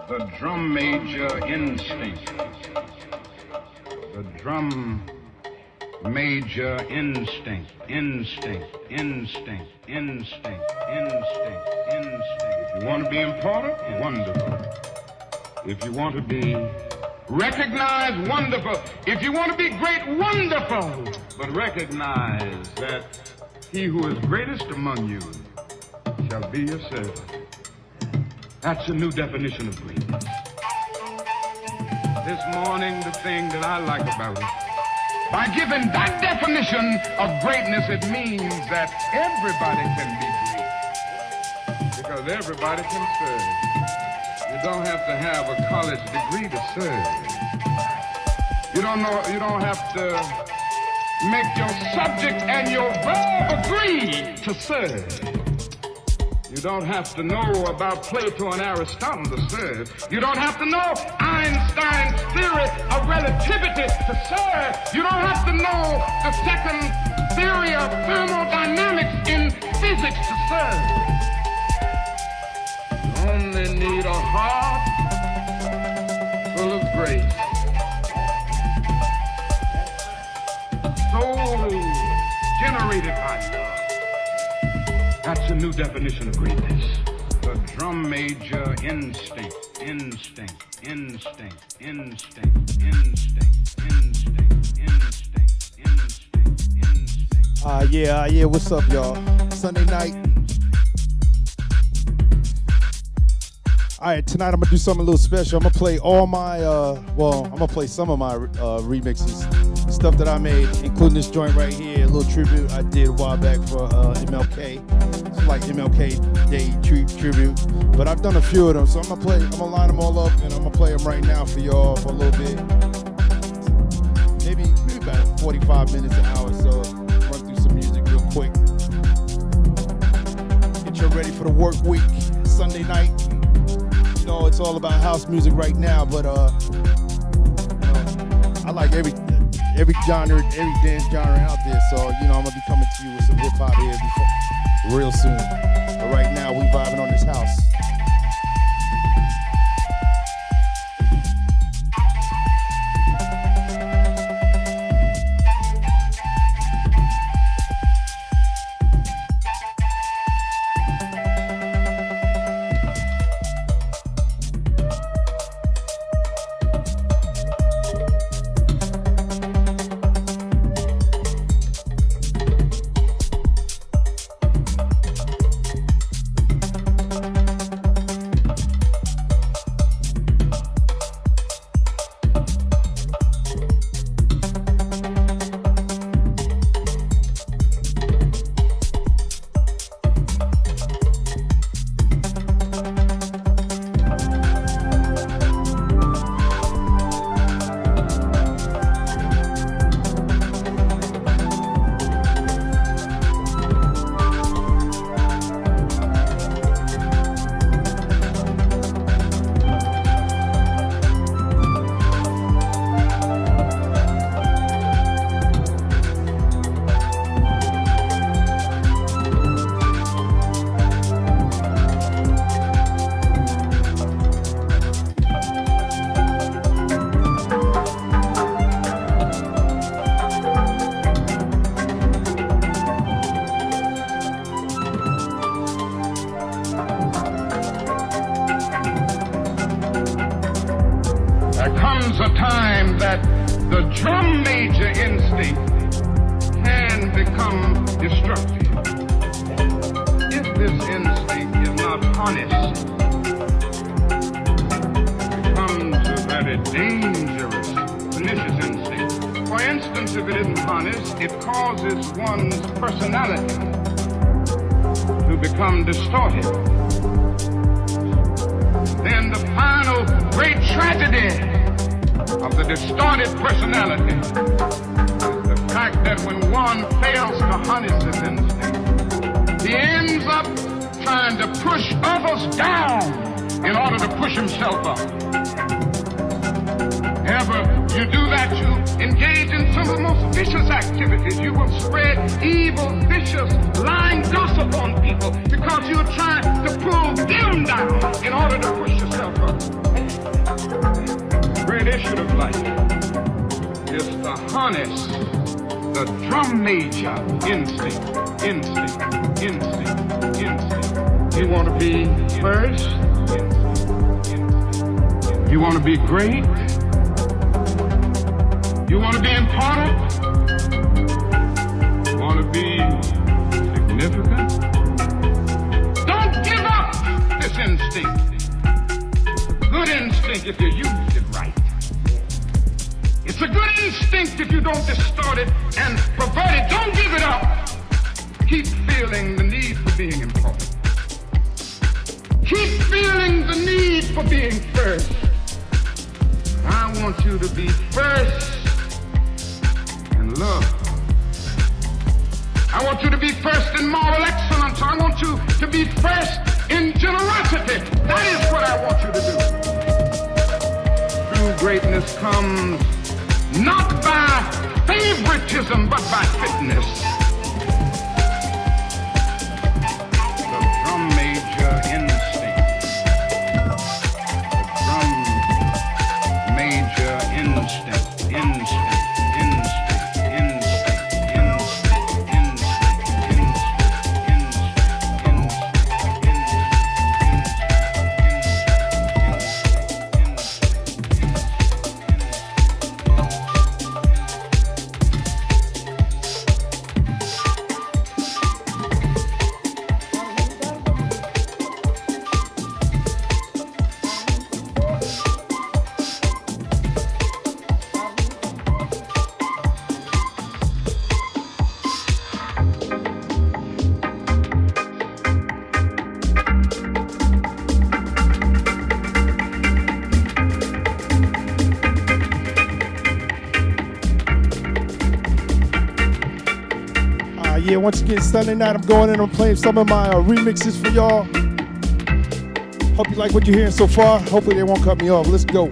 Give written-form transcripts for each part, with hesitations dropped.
The drum major instinct. The drum major instinct. Instinct. Instinct. Instinct. Instinct. Instinct. If you want to be important, wonderful. If you want to be recognized, wonderful. If you want to be great, wonderful. But recognize that he who is greatest among you shall be your servant. That's a new definition of greatness. This morning, the thing that I like about it, by giving that definition of greatness, it means that everybody can be great. Because everybody can serve. You don't have to have a college degree to serve. You don't have to make your subject and your verb agree to serve. You don't have to know about Plato and Aristotle to serve. You don't have to know Einstein's theory of relativity to serve. You don't have to know the second theory of thermodynamics in physics to serve. You only need a heart full of grace. Soul generated by love. That's a new definition of greatness. The drum major instinct, instinct, instinct, instinct, instinct, instinct, instinct, instinct, instinct. Yeah, what's up, y'all? Sunday night. All right, tonight I'm gonna do something a little special. I'm gonna play all my, I'm gonna play some of my remixes, stuff that I made, including this joint right here, a little tribute I did a while back for MLK. It's like MLK Day tribute, but I've done a few of them, so I'm gonna line them all up, and I'm gonna play them right now for y'all for a little bit. Maybe about 45 minutes, an hour, so run through some music real quick. Get you ready for the work week, Sunday night. You know, it's all about house music right now, but I like every genre, every dance genre out there. So, I'm gonna be coming to you with some hip hop here real soon. But right now, we vibing on this house. Because you're trying to pull them down in order to push yourself up. harness the drum major instinct. You want to be first? You want to be great? You want to be important? You want to be significant? Don't give up this instinct. It's a good instinct if you use it right. It's a good instinct if you don't distort it and pervert it. Don't give it up. Keep feeling the need for being important. Keep feeling the need for being first. I want you to be first in love. I want you to be first in moral excellence. I want you to be first in generosity. That is what I want you to do. True greatness comes not by favoritism, but by fitness. The drum major instinct. The drum major instinct. Yeah, once again, Sunday night, I'm going in and playing some of my remixes for y'all. Hope you like what you're hearing so far. Hopefully they won't cut me off. Let's go.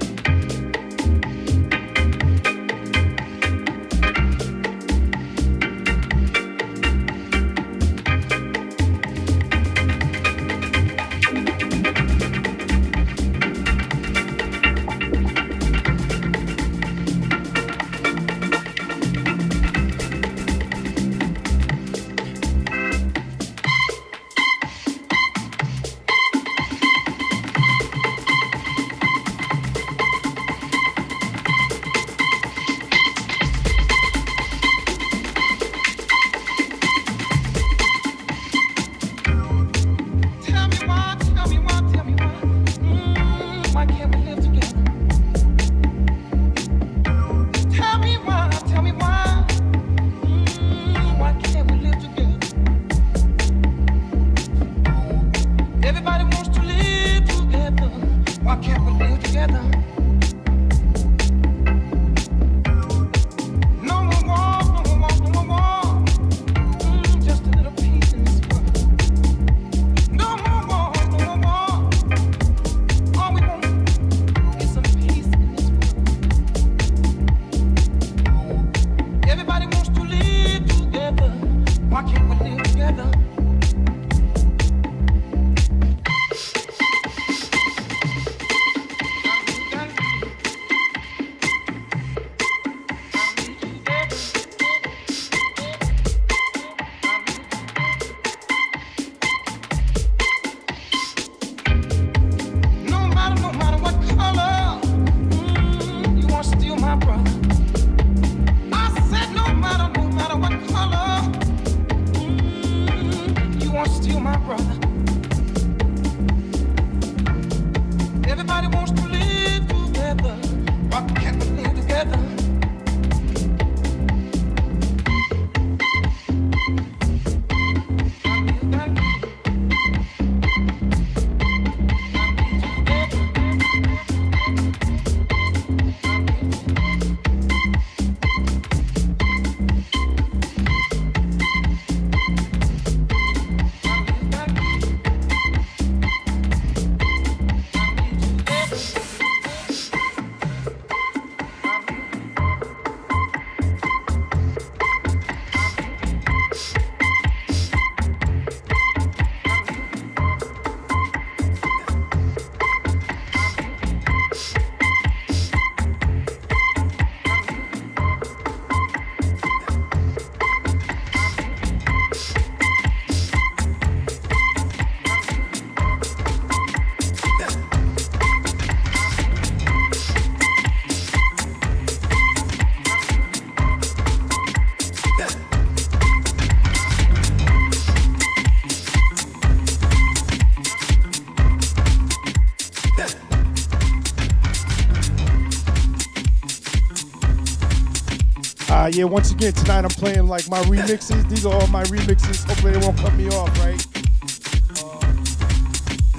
Yeah, once again, tonight I'm playing like my remixes. These are all my remixes. Hopefully they won't cut me off, right?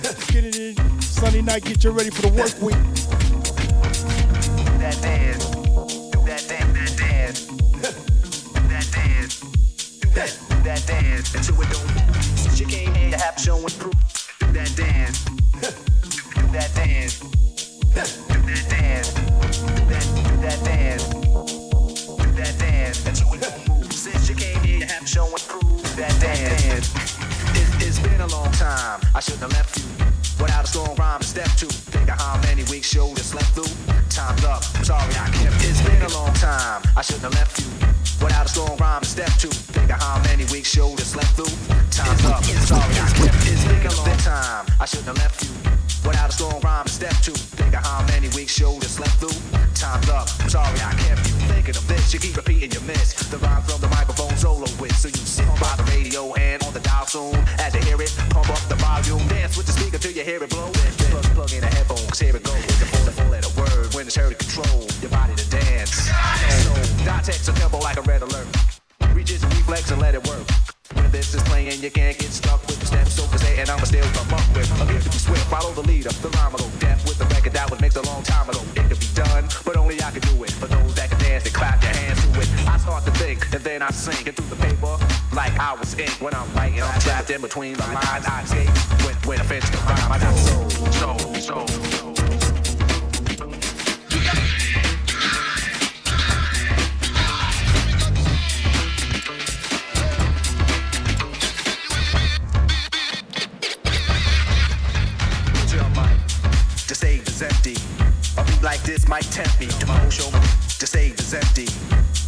Let's get it in. Sunday night, get you ready for the work week. That dance. Do that dance. Do that dance. Do that dance. Until it don't. Since you came here, you have to show and prove. Do that dance. Do that dance. Do that dance. Do that dance. Do that dance. Until it don't move. Since you came here, you have to show and prove. That dance. It's been a long time. I shouldn't have left you without a strong rhyme to step to. Think of how many weeks show you slept through. Time's up. I'm sorry I kept. It's been a long time. I shouldn't have left you without a strong rhyme to step to. Think of how many weeks show you slept through. Time's up. I'm sorry I kept. It's been a long time. I shouldn't have left you without a strong rhyme to step to. Think of how many weeks show you slept through. Time's up. I'm sorry I kept you thinking of this. You keep repeating your miss. The rhyme from the microphone solo with. So you sit by the radio and on the dial soon. As you hear it, pump up the volume. Dance with the speaker till you hear it blow. Plug in a headphone, cause here it goes. It's a full letter word when it's heard to control your body to dance. So, dot text a tempo like a red alert. Reach it, reflex and let it work. When this is playing, you can't get stuck with the steps. So to say, and I'ma still come up with a gift to be swift. Follow the leader, the rhyme will go deaf with the record that was mixed a long time ago. It could be done, but only I can do it. For those that can dance and clap their hands to it. I start to think, and then I sink into the paper like I was ink. When I'm writing, I'm trapped in between the lines. I escape when I finish the rhyme. I got soul. The stage is empty. A beat like this might tempt me to my show. The stage is empty.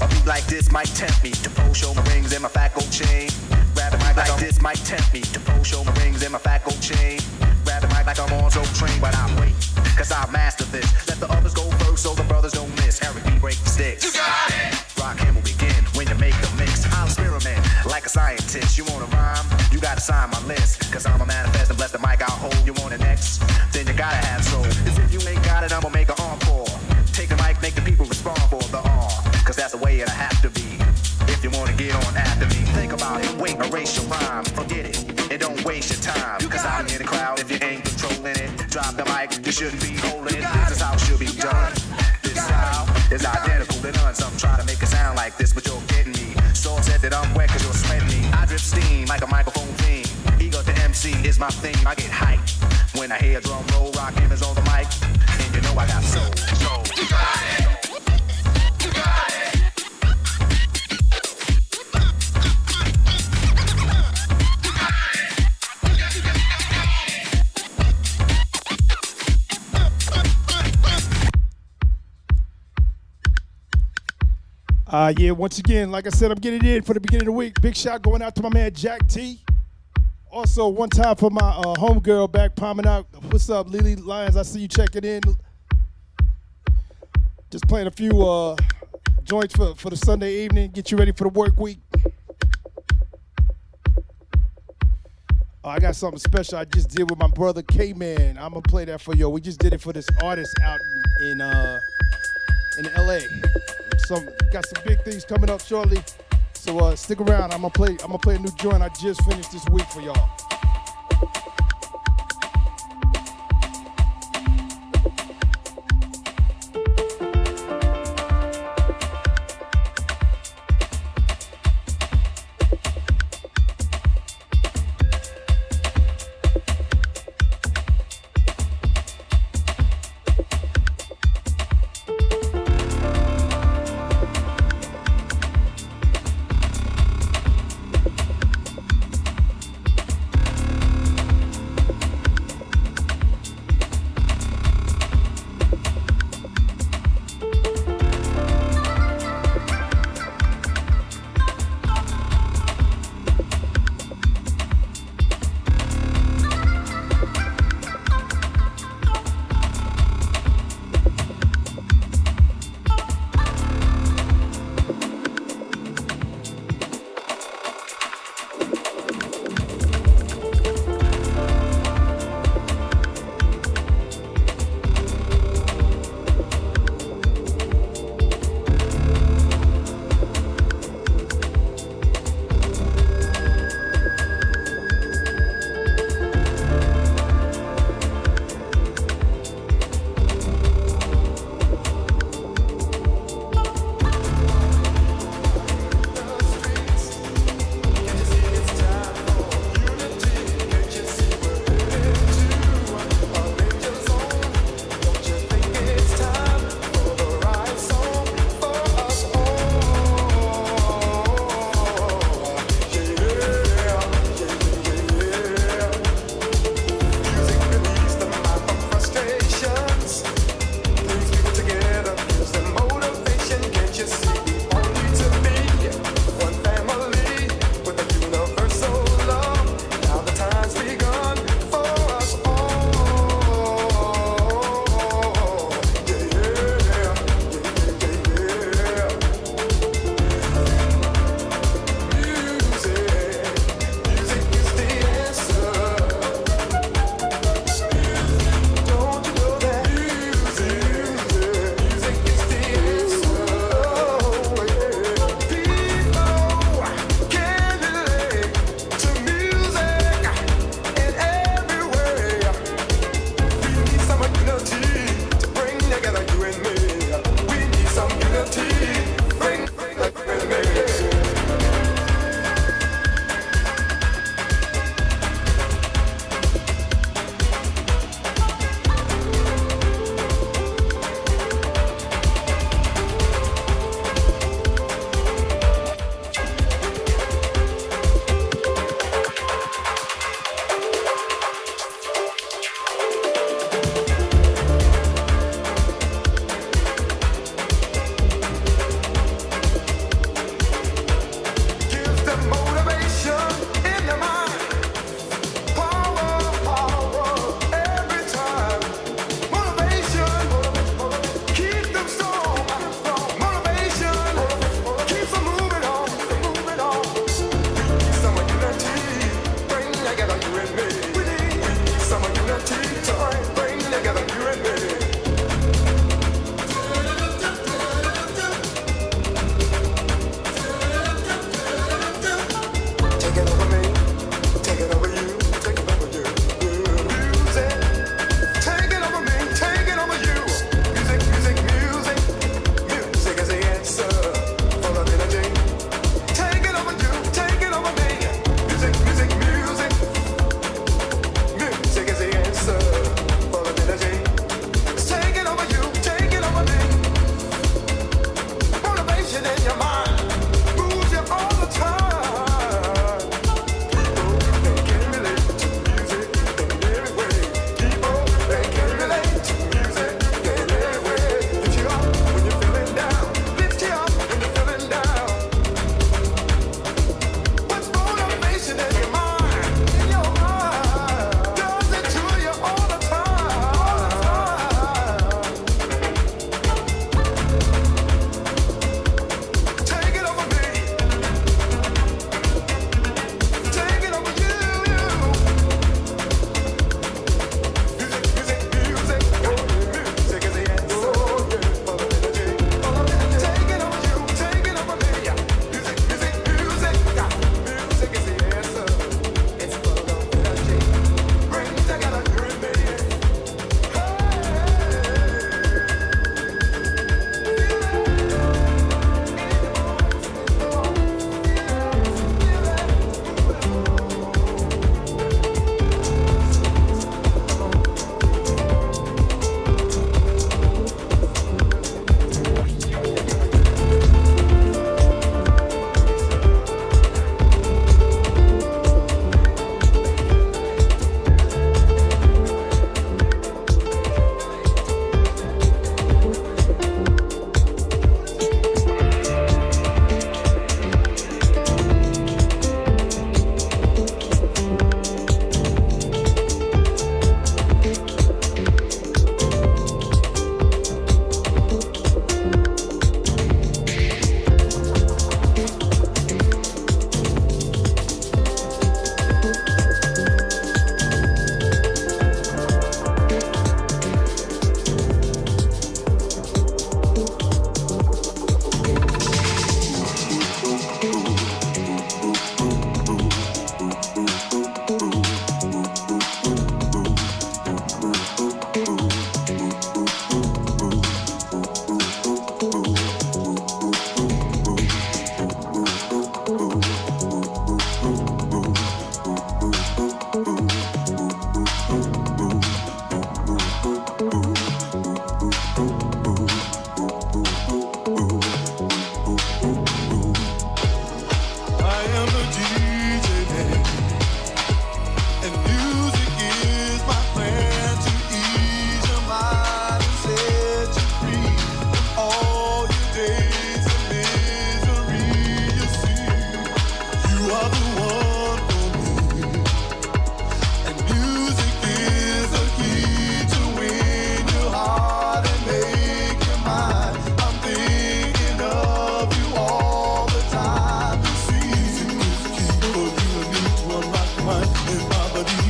A beat like this might tempt me to show my rings and my fat gold chain. Grab the mic like this might tempt me to show my rings and my fat gold chain. Grab the mic like I'm on so train, but I wait, cause I master this. Let the others go first so the brothers don't miss. Eric B break the sticks. You got it. Rock him will begin when you make the mix. I'll experiment like a scientist. You wanna rhyme? You gotta sign my list. Cause I'm a manifest and bless the mic, I'll hold. You want it next? Then you gotta have soul. Cause if you ain't got it, I'ma make an encore. Take the mic, make the people respond for the awe. Cause that's the way it'll have to be. If you wanna get on after me, think about it. Wait, erase your rhyme, forget it. And don't waste your time. Cause I'm in the crowd if you ain't controlling it. Drop the mic, you shouldn't be holding it. This is how it should be done. This style is identical to none. Some try to make it sound like this, but you're getting me. So upset that I'm wet cause you're sweating me. I drip steam like a microphone theme. Ego to MC is my theme. I get hyped when I hear a drum roll. Rock him is on the mic. And you know I got soul. You got it. You got it. Yeah, once again, like I said, I'm getting in for the beginning of the week. Big shout going out to my man Jack T. Also, one time for my homegirl back palming out. What's up, Lily Lyons? I see you checking in. Just playing a few joints for the Sunday evening. Get you ready for the work week. I got something special I just did with my brother K-Man. I'm going to play that for you. We just did it for this artist out in L.A. Got some big things coming up shortly. So stick around. I'm gonna play a new joint I just finished this week for y'all.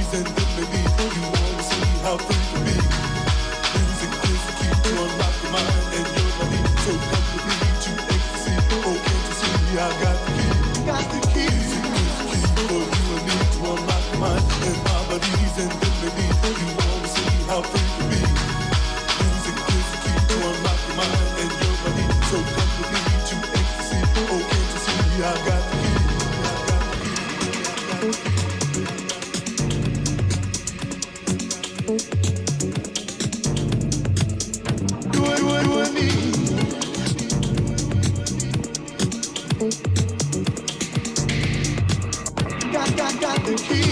bodies and then maybe you wanna see how free to be. Music is the key to unlock your mind and your body. So come with me to ecstasy. Oh, can't you see I got the key? Got the key. Music is the key for you and me to unlock your mind and my bodies and then maybe you wanna see how free to be. Music is the key to unlock your mind and your body. So come with me to ecstasy. Oh, can't you see I got the key? Got the key.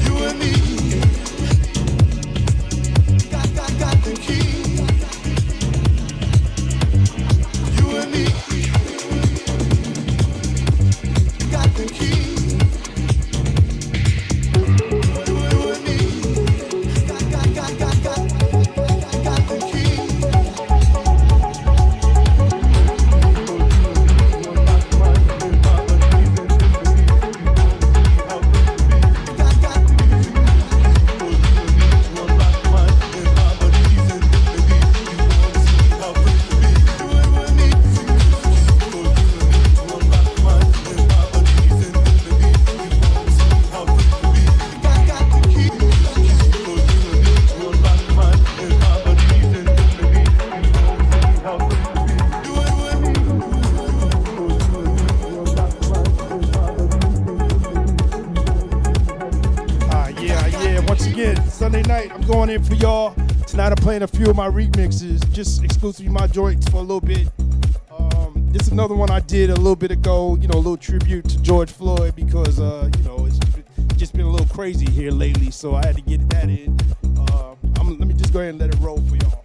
You and me. Got the key. You and me. Got the key. Going in for y'all tonight. I'm playing a few of my remixes, just exclusively my joints for a little bit. This is another one I did a little bit ago, you know, a little tribute to George Floyd because you know, it's just been a little crazy here lately, so I had to get that in. Let me just go ahead and let it roll for y'all.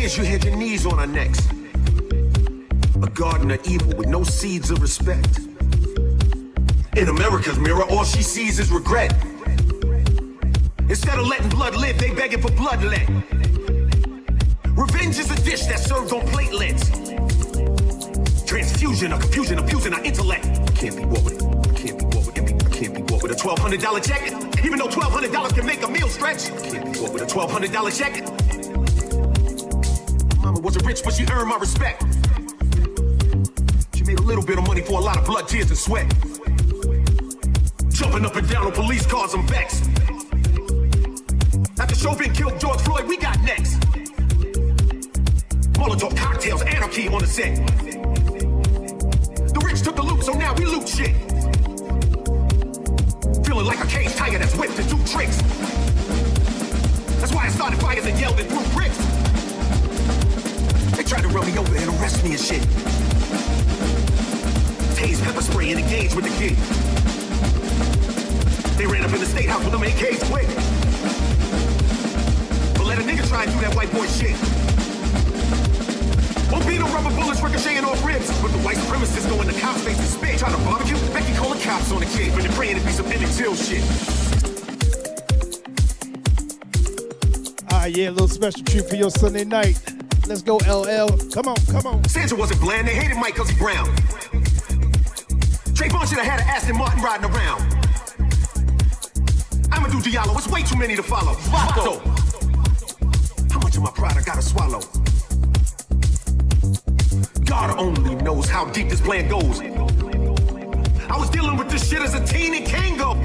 You had your knees on our necks. A garden of evil with no seeds of respect. In America's mirror, all she sees is regret. Instead of letting blood live, they begging for bloodlet. Revenge is a dish that's served on platelets. Transfusion of confusion, abusing our intellect. Can't be bought with it. Can't be bought with it. I can't be bought with a $1,200 check. Even though $1,200 can make a meal stretch. Can't be bought with a $1,200 check. Mama wasn't rich, but she earned my respect. She made a little bit of money for a lot of blood, tears, and sweat. Jumping up and down on police cars, I'm vexed. After Chauvin killed George Floyd, we got next. Molotov cocktails, anarchy on the set. The rich took the loot, so now we loot shit. Feeling like a caged tiger that's whipped to do tricks. That's why I started fires and yelled and threw bricks. They tried to run me over and arrest me and shit. Tase pepper spray and engage with the kid. They ran up in the state house with them AKs quick. But let a nigga try and do that white boy shit. Won't be no rubber bullets ricocheting off ribs. But the white supremacists go in the cop's face and spit. Try to barbecue, Becky calling cops on the kid. When they're praying to be some Emmett Till shit. Yeah, a little special treat for your Sunday night. Let's go, LL. Come on, come on. Sandra wasn't bland. They hated Mike because he brown. Trayvon should have had an Aston Martin riding around. Amadou Diallo, it's way too many to follow. Vato. how deep this plan goes. I was dealing with this shit as a teen in Kango.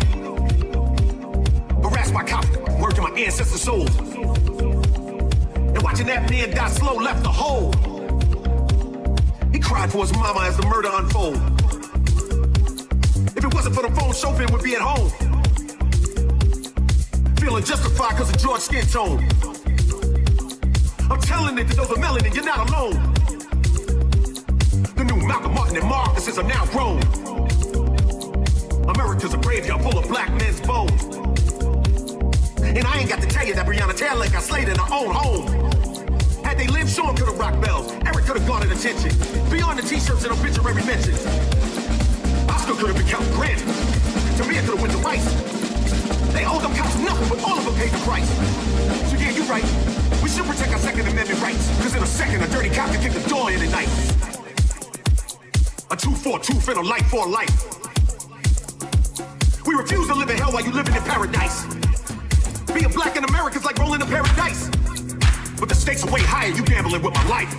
Harassed by cops, working my ancestors' souls. And watching that man die slow left a hole. He cried for his mama as the murder unfolded. If it wasn't for the phone, chauffeur would be at home. Feeling justified because of George's skin tone. I'm telling it to those with melanin, you're not alone. The new Malcolm Martin and Marcus are now grown. America's a graveyard full of black men's bones. And I ain't got to tell you that Breonna Taylor got slayed in her own home. Had they lived, Sean could have rocked bells. Eric could have garnered attention. Beyond the t-shirts and obituary mentions. Oscar could have been Count Grant. Tamir could have went to Rice. They owed them cops nothing, but all of them paid the price. So yeah, you're right. We should protect our Second Amendment rights. Cause in a second, a dirty cop can kick the door in at night. A 2 for a tooth and a life for a life. We refuse to live in hell while you living in paradise. Being black in America's like rolling a paradise. But the stakes are way higher, you gambling with my life.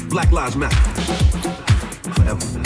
Black Lives Matter. Forever.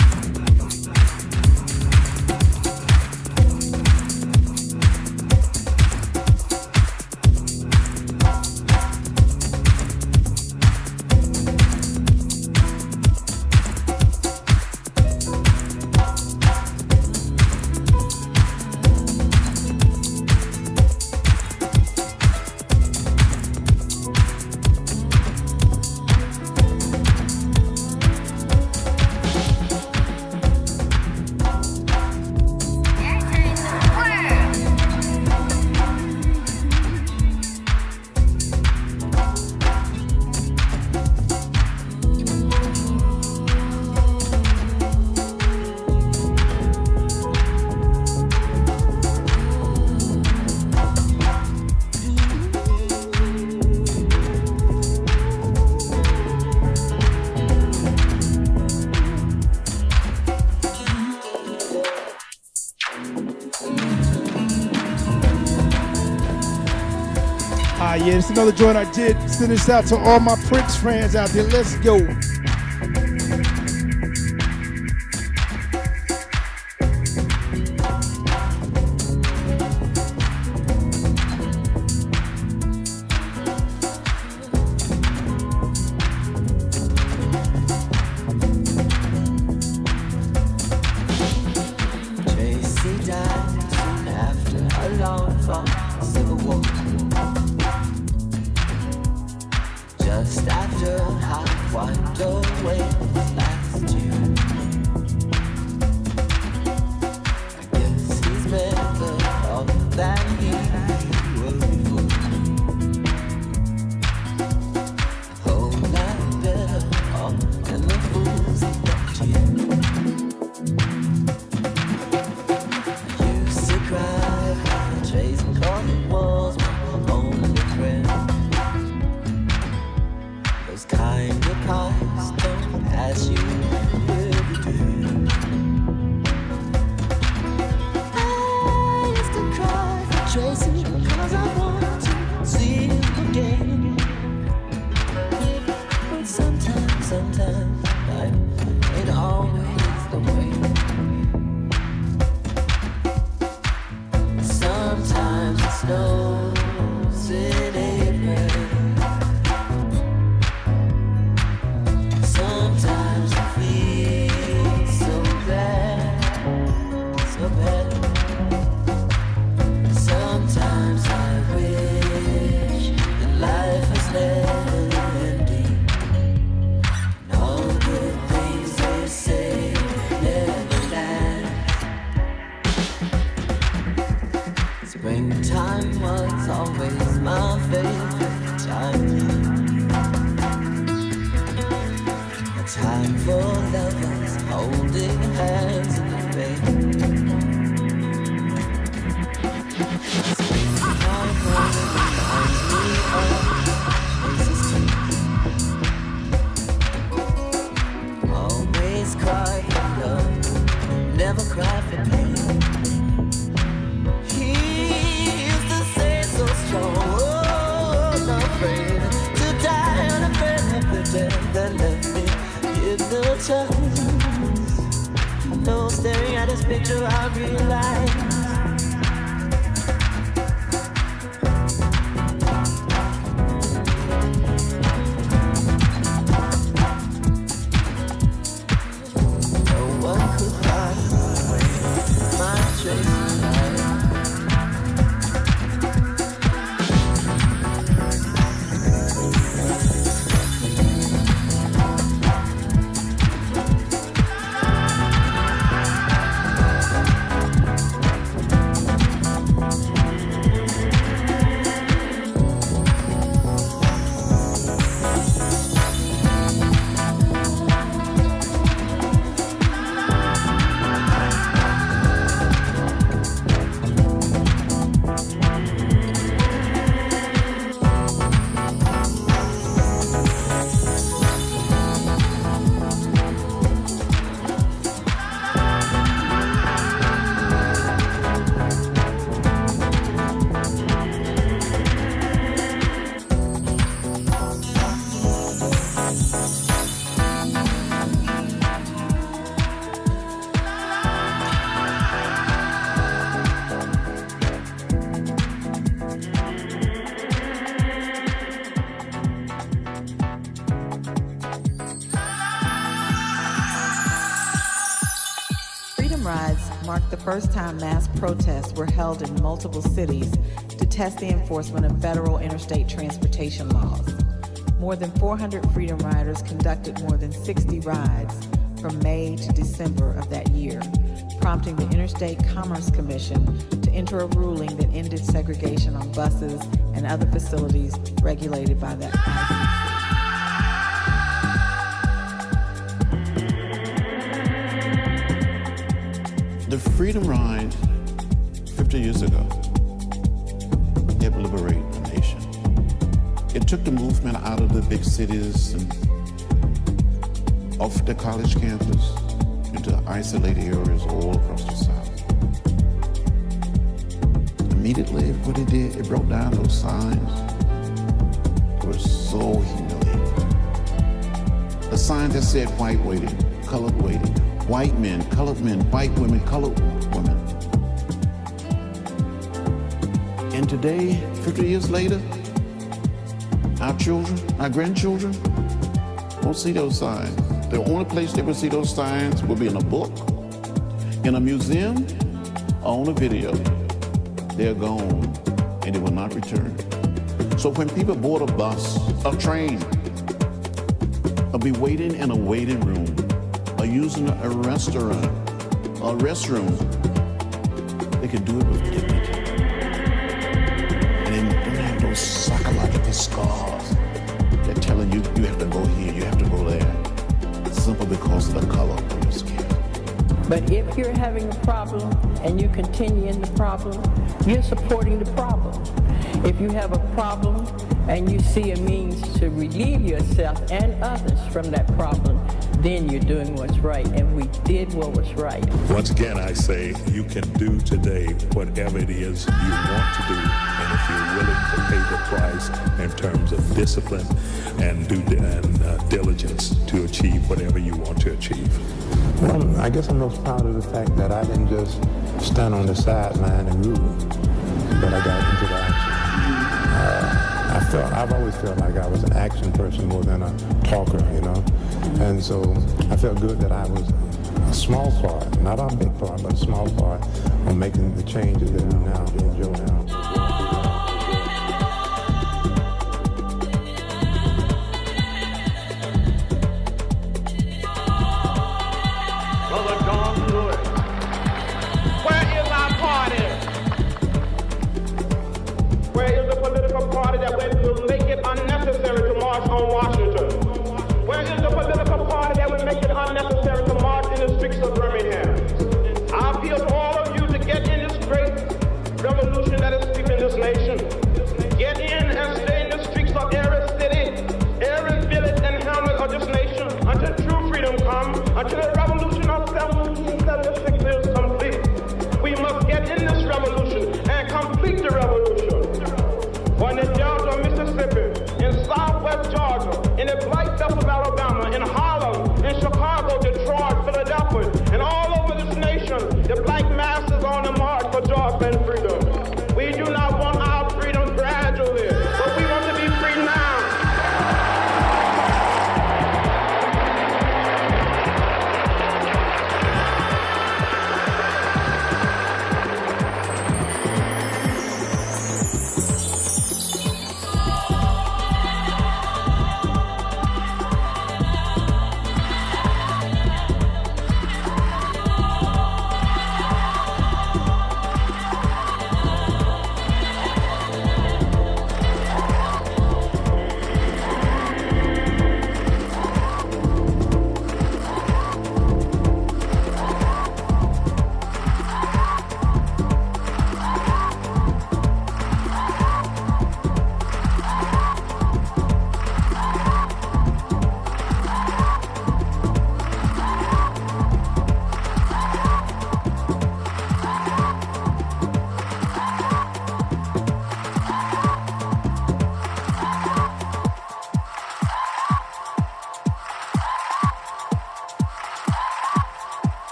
Yeah, it's another joint I did. Send this out to all my Prince fans out there. Let's go. Tracy died soon after a long fought civil war. Just after I walked away last year. I guess he's better off than he was before. A whole lot better off than the fools that you. I used to cry, chasing corner walls, my only friend. Those kind of cars don't pass you every day. I used to cry for Tracy because I want to see him again. But sometimes life ain't always the way. Sometimes it snows in April. Sometimes I feel so bad, so bad. Sometimes I wish that life was never ending. And all the things they say never last. Springtime was always my favorite time. Time for lovers holding hands in the rain. Springtime reminds me of places too. Always cry for love, never cry for pain. He used to say so strong, oh, not afraid to die, unafraid of the death that left me. the times. I know staring at this picture I realize no one could find my trace of life. marked the first time mass protests were held in multiple cities to test the enforcement of federal interstate transportation laws. More than 400 Freedom Riders conducted more than 60 rides from May to December of that year, prompting the Interstate Commerce Commission to enter a ruling that ended segregation on buses and other facilities regulated by that ICC. The Freedom Ride 50 years ago helped liberate the nation. It took the movement out of the big cities and off the college campus into isolated areas all across the South. Immediately, what it did, it broke down those signs. It was so humiliating. The sign that said white waiting, colored waiting, white men, white women, colored women. And today, 50 years later, our children, our grandchildren, won't see those signs. The only place they will see those signs will be in a book, in a museum, or on a video. They're gone, and they will not return. So when people board a bus, a train, or be waiting in a waiting room, or using a restaurant, or a restroom, they can do it with dignity. And they don't have those psychological scars. They're telling you, you have to go here, you have to go there, simply because of the color of your skin. But if you're having a problem and you continue in the problem, you're supporting the problem. If you have a problem and you see a means to relieve yourself and others from that problem, then you're doing what's right, and we did what was right. Once again, I say you can do today whatever it is you want to do, and if you're willing to pay the price in terms of discipline and diligence to achieve whatever you want to achieve. Well, I guess I'm most proud of the fact that I didn't just stand on the sideline and rule, but I got into the action. I've always felt like I was an action person more than a talker, you know? And so I felt good that I was a small part, not a big part, but a small part on making the changes that we now enjoy now. Revolution that is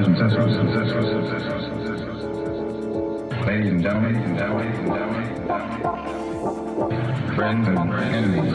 brothers and sisters, ladies and gentlemen, friends and enemies.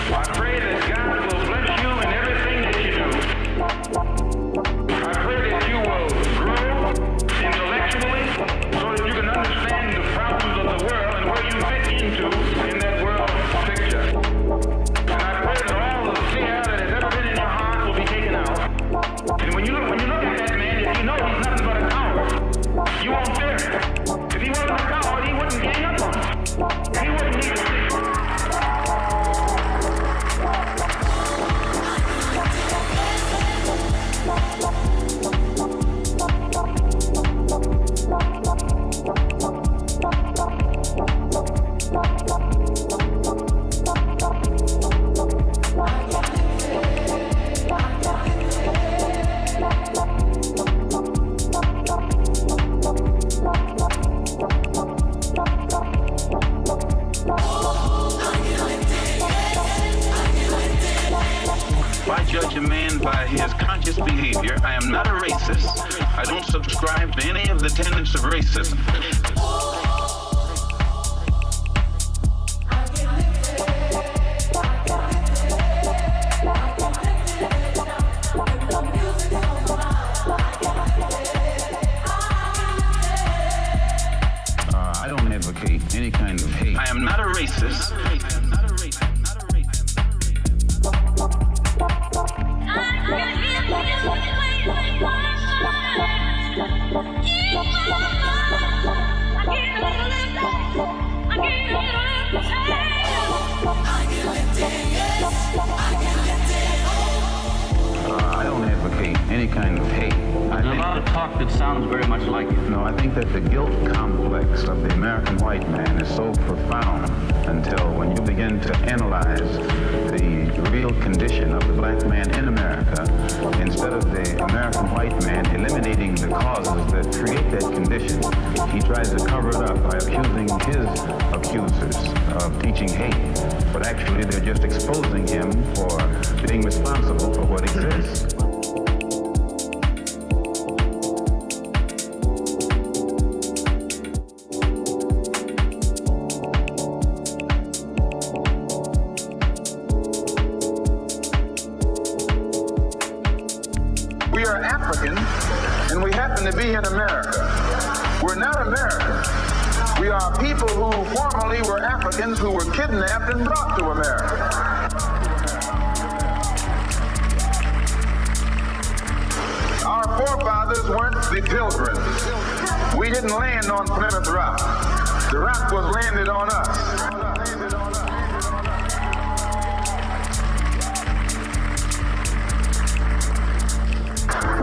I pray that God will bless you in everything that you do. I pray that you will grow intellectually so that you can understand the problems of the world and where you fit into in that world picture. And I pray that all the fear that has ever been in your heart will be taken out. And when you look at that man, if you know he's nothing but a coward, you won't fear him. If he wasn't a coward, he wouldn't gang up on you. He wouldn't need to see you. If I judge a man by his conscious behavior, I am not a racist. I don't subscribe to any of the tenets of racism. I don't advocate any kind of hate. I am not a racist. I don't advocate any kind of hate. There's a lot of talk that sounds very much like it. No, I think that the guilt complex of the American white man is so profound until when you begin to analyze the real condition of the black man in America, instead of the American white man eliminating the causes that create that condition, he tries to cover it up by accusing his accusers of teaching hate. But actually, they're just exposing him for being responsible for what exists. We are African, and we happen to be in America. We're not Americans. We are people who formerly were Africans who were kidnapped and brought to America. Our forefathers weren't the Pilgrims. We didn't land on Plymouth Rock. The rock was landed on us.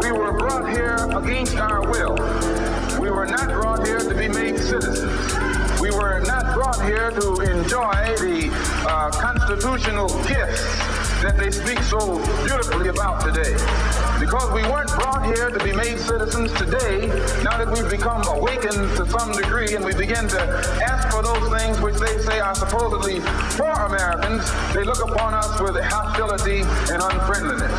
We were brought here against our will. We were not brought here to be made citizens. We were not brought here to enjoy the constitutional gifts that they speak so beautifully about today. Because we weren't brought here to be made citizens today, now that we've become awakened to some degree and we begin to ask for those things which they say are supposedly for Americans, they look upon us with hostility and unfriendliness.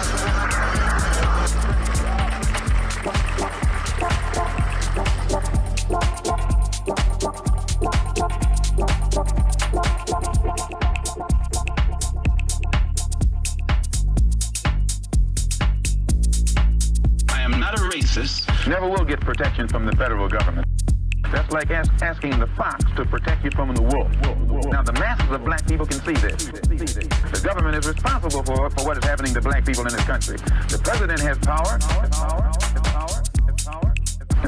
Never will get protection from the federal government. That's like asking the fox to protect you from the wolf. Now, the masses of black people can see this. The government is responsible for what is happening to black people in this country. The president has power.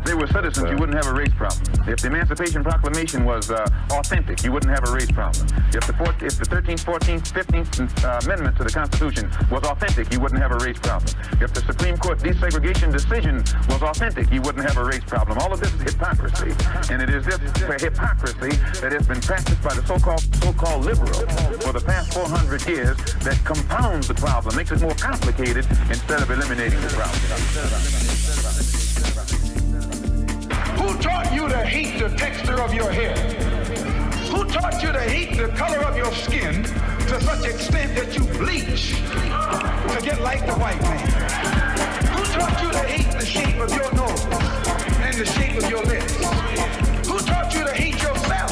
they were citizens, you wouldn't have a race problem. If the Emancipation Proclamation was authentic, you wouldn't have a race problem. If the 13th, 14th, 15th Amendment to the Constitution was authentic, you wouldn't have a race problem. If the Supreme Court desegregation decision was authentic, you wouldn't have a race problem. All of this is hypocrisy, and it is this hypocrisy that has been practiced by the so-called liberal for the past 400 years that compounds the problem, makes it more complicated instead of eliminating the problem. Who taught you to hate the texture of your hair? Who taught you to hate the color of your skin to such extent that you bleach to get like the white man? Who taught you to hate the shape of your nose and the shape of your lips? Who taught you to hate yourself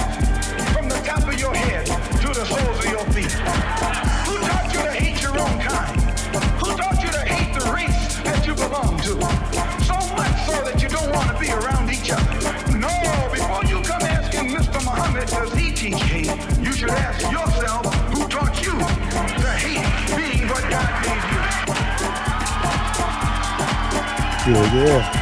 from the top of your head to the soles of your feet? Who taught you to hate your own kind? Who taught you to hate the race that you belong to? So much so that you don't want to be around each other. No, before you come asking Mr. Muhammad, does he teach hate? You should ask yourself, who taught you to hate being what God gave you? Yeah.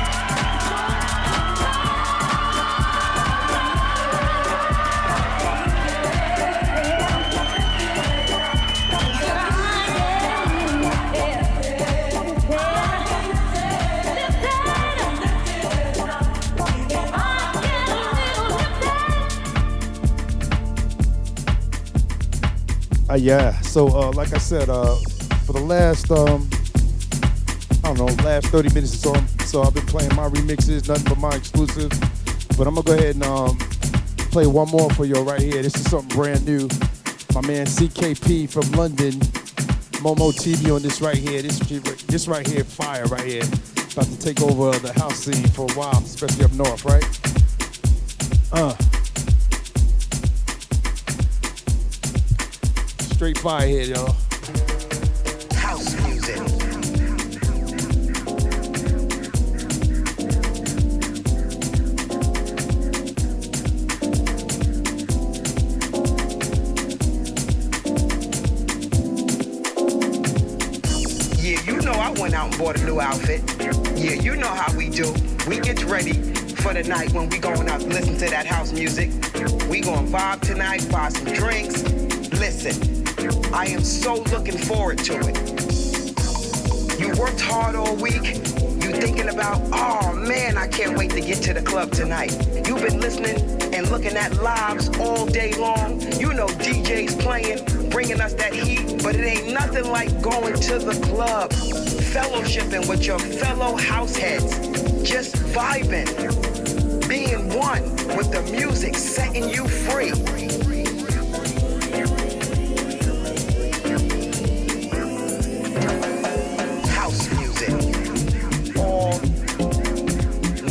Yeah, so like I said, for the last, last 30 minutes or so I've been playing my remixes, nothing but my exclusives. But I'm gonna go ahead and play one more for you right here. This is something brand new. My man CKP from London, Momo TV on this right here. This right here, fire right here. About to take over the house scene for a while, especially up north, right? Straight fire here, y'all. House music. Yeah, you know I went out and bought a new outfit. Yeah, you know how we do. We get ready for the night when we going out to listen to that house music. We gonna vibe tonight, buy some drinks. Listen. I am so looking forward to it. You worked hard all week. You thinking about, oh man, I can't wait to get to the club tonight. You've been listening and looking at lives all day long. You know DJs playing, bringing us that heat, but it ain't nothing like going to the club, fellowshipping with your fellow house heads, just vibing, being one with the music, setting you free.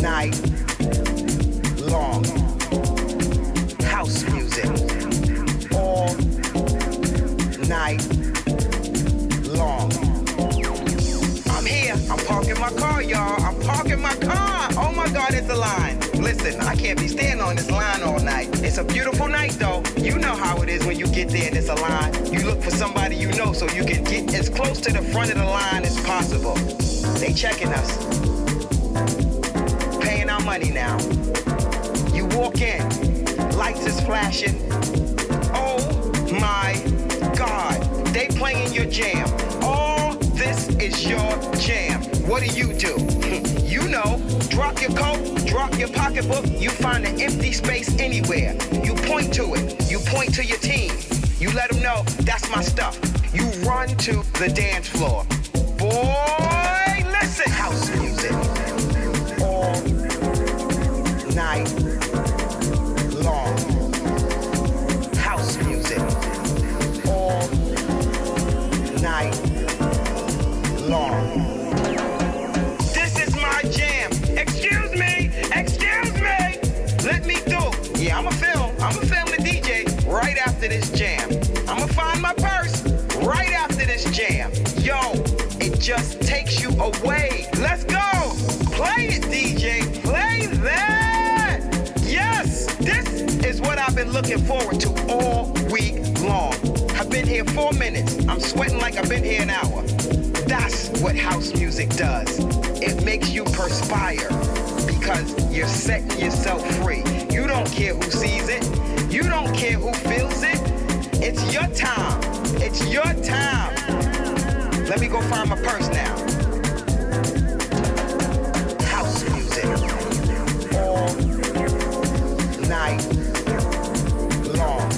Night long. House music all night long. I'm here. I'm parking my car, y'all. I'm parking my car. Oh my God, it's a line. Listen, I can't be standing on this line all night. It's a beautiful night though. You know how it is when you get there and it's a line. You look for somebody you know so you can get as close to the front of the line as possible. They checking us. Paying our money now. You walk in, lights is flashing. Oh my God, they playing your jam. Oh, this is your jam. What do? You know, drop your coat, drop your pocketbook, you find an empty space anywhere. You point to it, you point to your team. You let them know, that's my stuff. You run to the dance floor. Boy, listen. House music. All night long. House music. All night long. This is my jam. Excuse me. Let me through. Yeah, I'ma film the DJ right after this jam. I'ma find my purse right after this jam. Yo, it just takes you away. Let's go. Play it, DJ. Play that. Yes, this is what I've been looking forward to all week long. I've been here 4 minutes. I'm sweating like I've been here an hour. That's what house music does. It makes you perspire because you're setting yourself free. You don't care who sees it. You don't care who feels it. It's your time. It's your time. Let me go find my purse now. House music. All night long.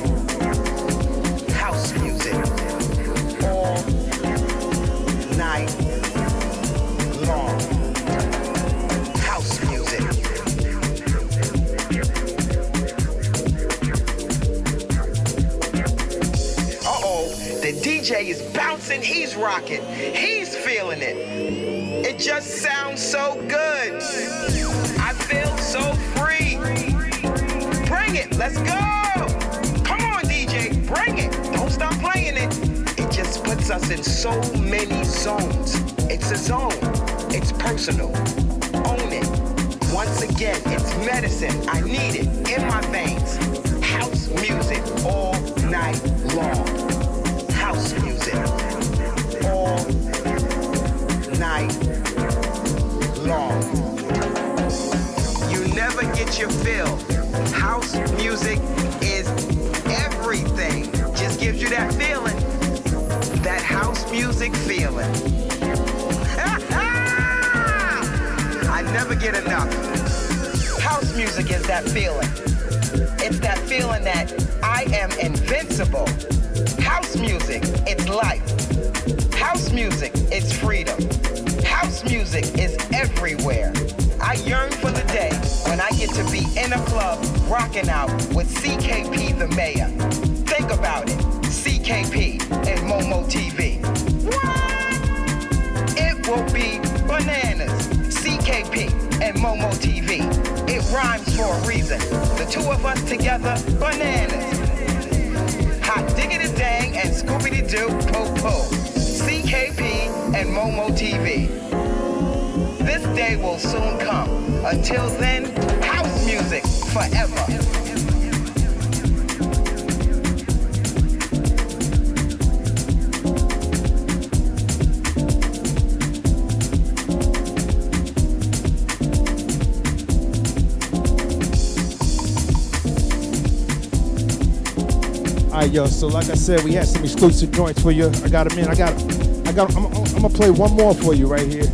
House music. All night long. House music. The DJ is bouncing, he's rocking, he's feeling it. It just sounds so good. I feel so free. Bring it, let's go. Come on, DJ, bring it. Don't stop playing it. It just puts us in so many zones. It's a zone. It's personal. Own it. Once again, it's medicine. I need it in my veins. House music all night long. House music all night long. You never get your fill. House music is everything. Just gives you that feeling. That house music feeling. I never get enough. House music is that feeling. It's that feeling that I am invincible. House music, it's life. House music, it's freedom. House music is everywhere. I yearn for the day when I get to be in a club rocking out with CKP the mayor. Think about it, CKP and Momo TV. What? It will be bananas. CKP and Momo TV. It rhymes for a reason. The two of us together, bananas. Hot diggity dang and Scooby Doo po po. CKP and Momo TV. This day will soon come. Until then, house music forever. All right, yo. So like I said, we had some exclusive joints for you. I got them in. I'm gonna play one more for you right here.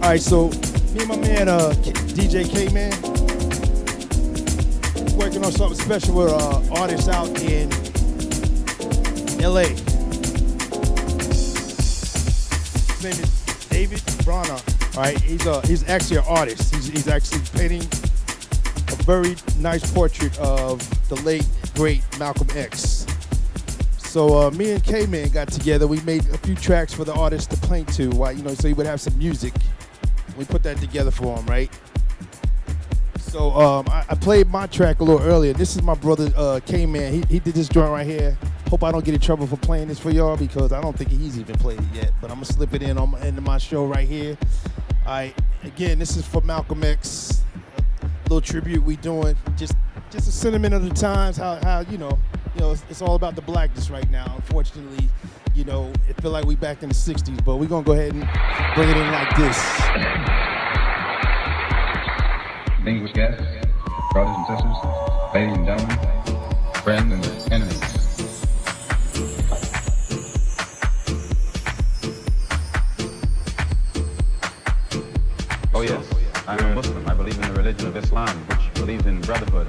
All right, so me and my man, DJ K-Man, working on something special with artists out in LA. His name is David Bronner. All right, he's actually an artist. He's actually painting a very nice portrait of the late great Malcolm X. So me and K-Man got together. We made a few tracks for the artist to paint to, so he would have some music. We put that together for him, right? So I played my track a little earlier. This is my brother K-Man. He did this joint right here. Hope I don't get in trouble for playing this for y'all because I don't think he's even played it yet. But I'm gonna slip it in into my show right here. All right. Again, this is for Malcolm X. A little tribute we doing. Just a sentiment of the times. How it's all about the blackness right now. Unfortunately, it feel like we back in the '60s. But we're gonna go ahead and bring it in like this. Distinguished guests, brothers and sisters, ladies and gentlemen, friends and enemies. Oh yes, I'm a Muslim. I believe in the religion of Islam, which believes in brotherhood,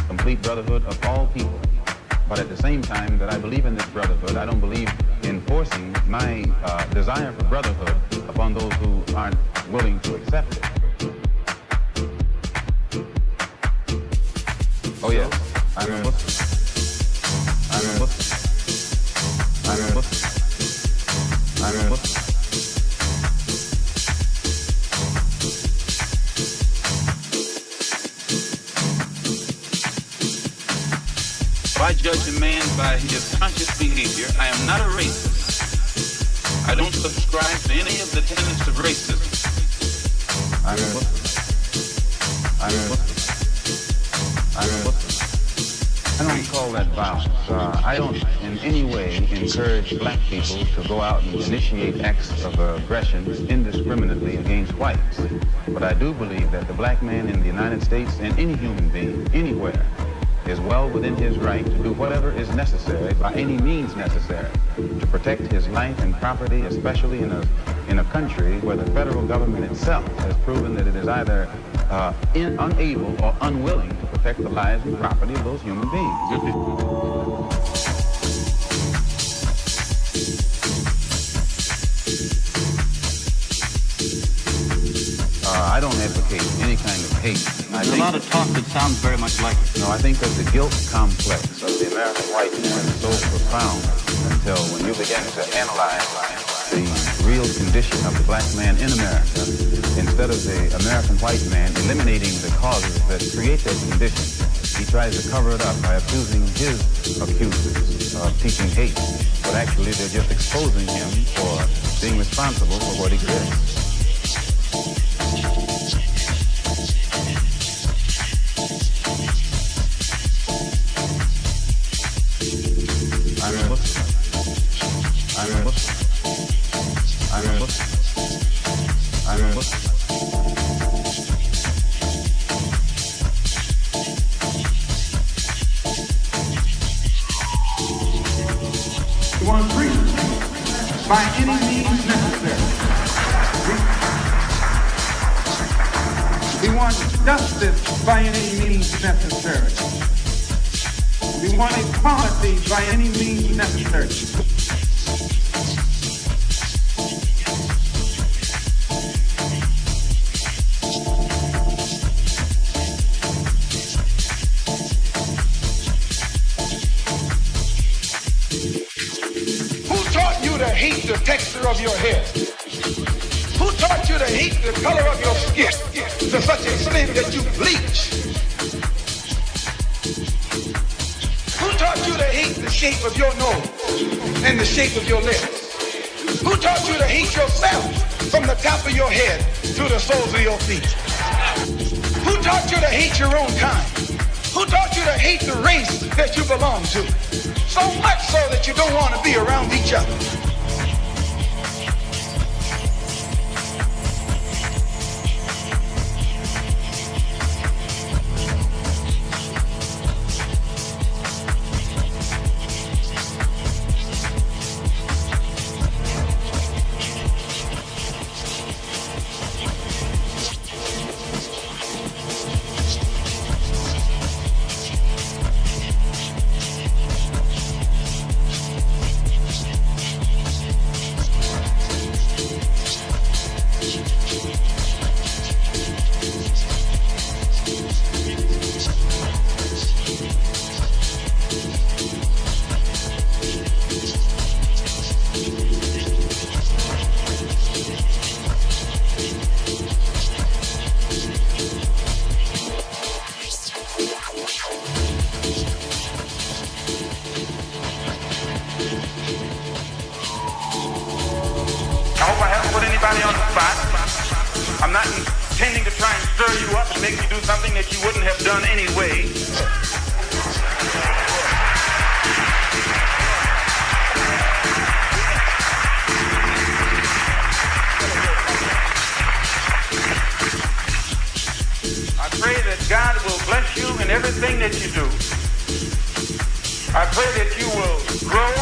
complete brotherhood of all people. But at the same time that I believe in this brotherhood, I don't believe in forcing my desire for brotherhood upon those who aren't willing to accept it. Oh yes, I'm a Muslim. I'm a Muslim. I'm a Muslim. I'm a Muslim. If I judge a man by his conscious behavior, I am not a racist. I don't subscribe to any of the tenets of racism. I'm a Muslim. I'm a Muslim. I'm a Muslim. I don't call that violence. I don't in any way encourage black people to go out and initiate acts of aggression indiscriminately against whites. But I do believe that the black man in the United States and any human being anywhere is well within his right to do whatever is necessary, by any means necessary, to protect his life and property, especially in a country where the federal government itself has proven that it is either unable or unwilling to protect the lives and property of those human beings. I don't advocate any kind of hate. There's a lot of talk that sounds very much like it. No, I think that the guilt complex of the American white man is so profound until when you begin to analyze the real condition of the black man in America, instead of the American white man eliminating the causes that create that condition, he tries to cover it up by accusing his accusers of teaching hate. But actually, they're just exposing him for being responsible for what he did. I'm a Muslim. I'm a Muslim. I'm a Muslim. I'm a Muslim. We want freedom by any means necessary. We want justice by any means necessary. We want equality by any means necessary. Who taught you to hate the texture of your hair? Who taught you to hate the color of your skin to such an extent that you bleach? Who taught you to hate the shape of your nose and the shape of your lips? Who taught you to hate yourself from the top of your head to the soles of your feet? Who taught you to hate your own kind? Who taught you to hate the race that you belong to? So much so that you don't want to be around each other. I hope I haven't put anybody on the spot. I'm not intending to try and stir you up and make you do something that you wouldn't have done anyway. I pray that God will bless you in everything that you do. I pray that you will grow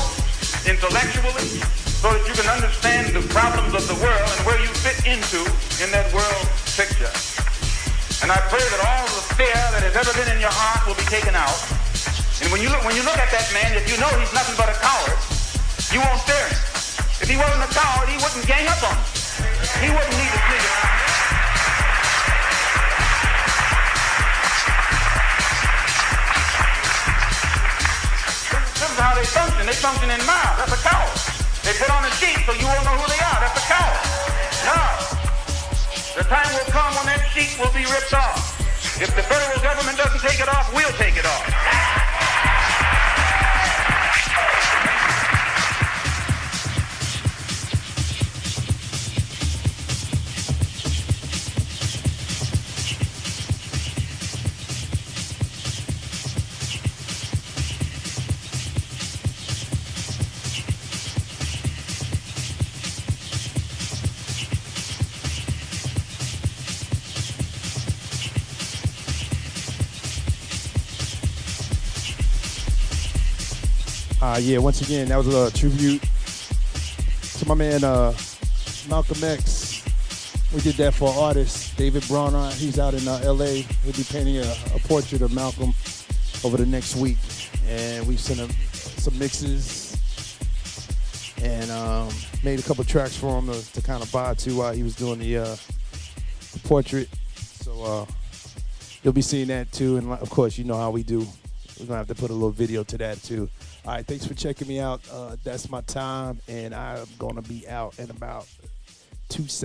intellectually so that you can understand the problems of the world and where you fit into in that world picture. And I pray that all the fear that has ever been in your heart will be taken out. And when you look at that man, if you know he's nothing but a coward, you won't fear him. If he wasn't a coward, he wouldn't gang up on you. He wouldn't need to sneak around. This is how they function. They function in miles. That's a coward. They put on a sheet so you won't know who they are. That's a coward. No. The time will come when that sheet will be ripped off. If the federal government doesn't take it off, we'll take it off. Yeah, once again, that was a tribute to my man Malcolm X. We did that for artist David Bronner. He's out in LA. He'll be painting a portrait of Malcolm over the next week. And we sent him some mixes and made a couple tracks for him to kind of vibe to while he was doing the portrait. So you'll be seeing that too. And of course, you know how we do. We're going to have to put a little video to that too. All right, thanks for checking me out. That's my time, and I'm going to be out in about 2 seconds.